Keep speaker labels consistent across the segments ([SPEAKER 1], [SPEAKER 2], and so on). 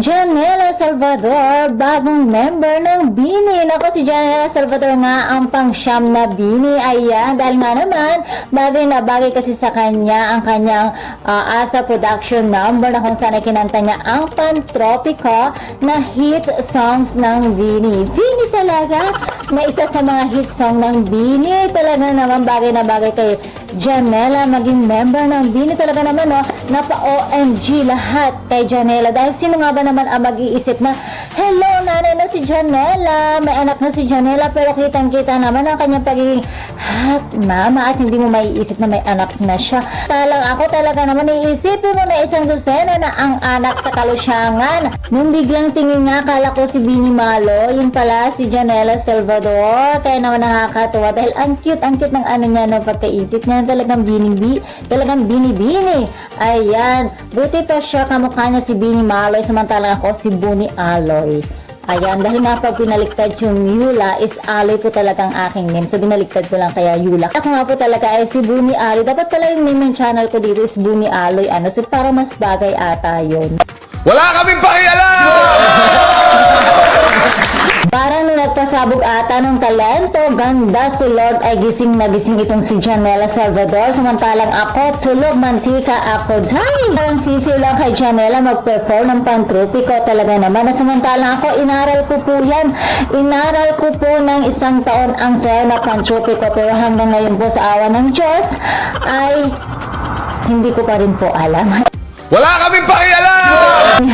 [SPEAKER 1] Janela Salvador, bagong member ng BINI. Nako, si Janela Salvador nga ang pang-siyam na BINI. Ayan, dahil nga naman, bagay na bagay kasi sa kanya ang kanyang Asa production number na kung saan ay kinanta niya ang Pantropiko na hit songs ng BINI. BINI talaga, na isa sa mga hit song ng BINI. Talaga naman bagay na bagay kay Janela maging member ng BINI. Talaga naman, no, napa-OMG lahat kay Janela. Dahil sino nga ba naman ang mag-iisip na, hello, nanay na si Janela, may anak na si Janela, pero kitang-kita naman ang kanyang pagiging hot mama at hindi mo maiisip na may anak na siya. Ako talaga naman iisipin mo na isang dosena na ang anak sa kalusyangan. Nung biglang tingin nga, kala ko si BINI Malo, yun pala si Janela Salvador. Kaya naman nakakatuwa dahil ang cute ng ano niya, no, pagkaisip niya, talagang BINI. Ayan, buti pa siya, kamukha niya si BINI Malo, samantalang ako si BUNI Aloy. Ayan, dahil nga pag pinaliktad yung Yula is Aloy po talagang aking name. So binaliktad ko lang kaya Yula. Ako nga po talaga ay si BUNI Aloy. Dapat pala yung name ng channel ko dito is BUNI Aloy. So para mas bagay ata yun.
[SPEAKER 2] Wala kaming pakialam!
[SPEAKER 1] Parang nung nagpasabog ata ng talento, ganda, sulod ay gising na gising itong si Janela Salvador. Samantalang ako, tulog, mantika ako dyan. Parang sisiw lang kay Janela mag-perform ng Pantropiko talaga naman. Samantalang ako, inaral ko po yan. Inaral ko po ng isang taon ang sayo na Pantropiko. Pero hanggang ngayon po sa awa ng Diyos ay hindi ko pa rin po alam.
[SPEAKER 2] Wala kaming pakialam!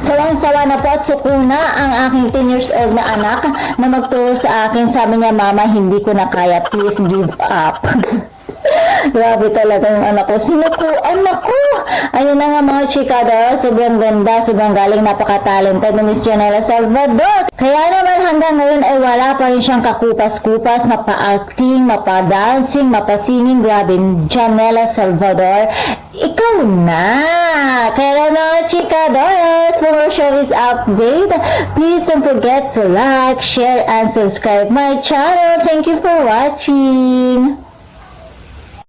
[SPEAKER 1] Sawang-sawa na po at sukuna ang aking 10 years old na anak na magturo sa akin. Sabi niya, mama, hindi ko na kaya. Please give up. Grabe talaga yung anak ko. Sinukuan ako. Ayun na nga mga chikada. Sobrang ganda, sobrang galing, napaka-talented ni Miss Janela Salvador. Kaya naman hanggang ngayon ay wala pa rin siyang kakupas-kupas, mapa-acting, mapa-dancing, mapa-singing. Grabe, Janela Salvador. Ikaw na! Kaya mga chikadoras, for more showbiz update, please don't forget to like, share, and subscribe my channel. Thank you for watching!